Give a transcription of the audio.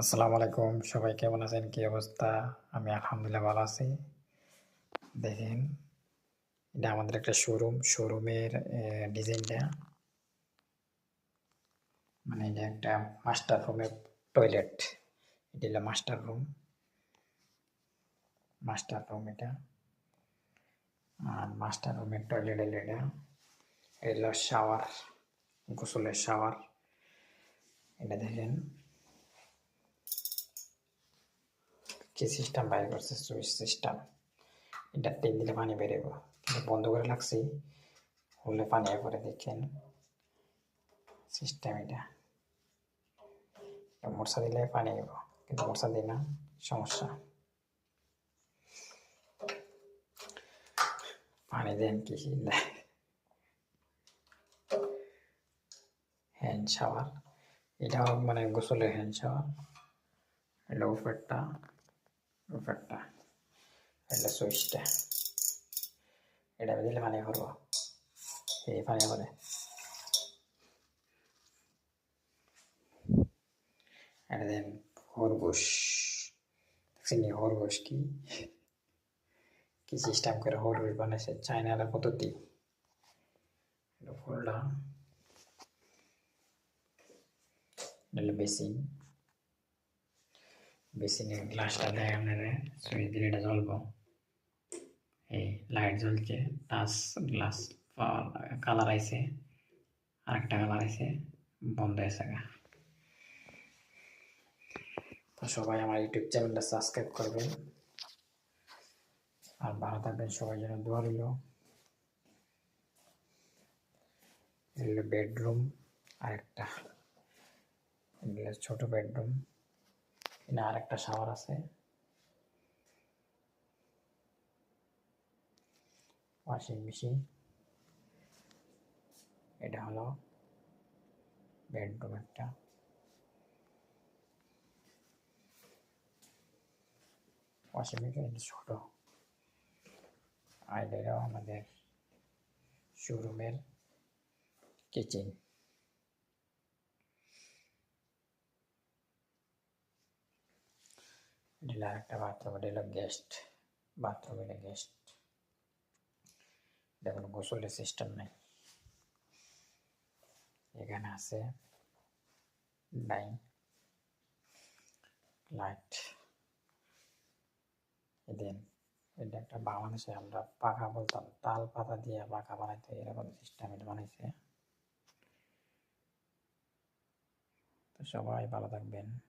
আসসালামু আলাইকুম, সবাই কেমন আছেন? কি অবস্থা? আমি আলহামদুলিল্লাহ ভালো আছি। দেখেন, এটা আমাদের একটা শোরুমের ডিজাইনটা, মানে এটা একটা মাস্টার রুমের টয়লেট। এটা হলো মাস্টার রুম এটা। আর মাস্টার রুমের টয়লেট হলো এটা। এটা হলো শাওয়ার, গোসলের শাওয়ার। এটা দেখেন কি সিস্টেম বাইর করছে, সুইচ সিস্টেম। এটা টেপ দিলে পানি বেরোবো, কিন্তু বন্ধ করে রাখছি, হলে পানি করে দেখেন সিস্টেম এটা। মশা দিলে পানি দিব, কিন্তু মশা দিই না, সমস্যা। পানি দেন কি হ্যান্ড শাওয়ার, এটাও মানে গোসলের হ্যান্ড শাওয়ার। এটা উপরটা এটা সুইচটা, এটা দিলে পানি করবো, এই পানি করে। এটা দেন খরগোশ, দেখছেন খরগোশ কি সিস্টেম করে খরগোশ বানাইছে, চায়নার পদ্ধতি। এটা ফুলটা, এটা বেসিনের গ্লাসটা দেয় আপনারা, সুইচ দিলে এটা জ্বলবো। এই লাইট জ্বলছে, টাচ গ্লাস কালার আইছে, আরেকটা কালার আইছে, বন্ধ হয়েছে। তো সবাই আমার ইউটিউব চ্যানেলটা সাবস্ক্রাইব করবেন, আর ভালো থাকবেন সবাই, যেন দোয়া রইল। এগুলো বেডরুম, আরেকটা এগুলো ছোট বেডরুম। এখানে আরেকটা শাওয়ার আছে, ওয়াশিং মেশিন। এটা হলো বেডরুম একটা, ওয়াশিং মেশিন এটা ছোট। আর এটাও আমাদের শোরুমের কিচেন। এটা আরেকটা বাথরুম, এটা হলো গেস্ট বাথরুম, এটা গেস্ট। এটা কোনো গোসলের সিস্টেম নেই। এখানে আছে ডাইন লাইট। দেন এটা একটা বাংলাদেশে আমরা পাখা বলতাম, তাল পাতা দিয়ে পাখা বানাইতে, এরকম সিস্টেম এটা বানাইছে। তো সবাই ভালো থাকবেন।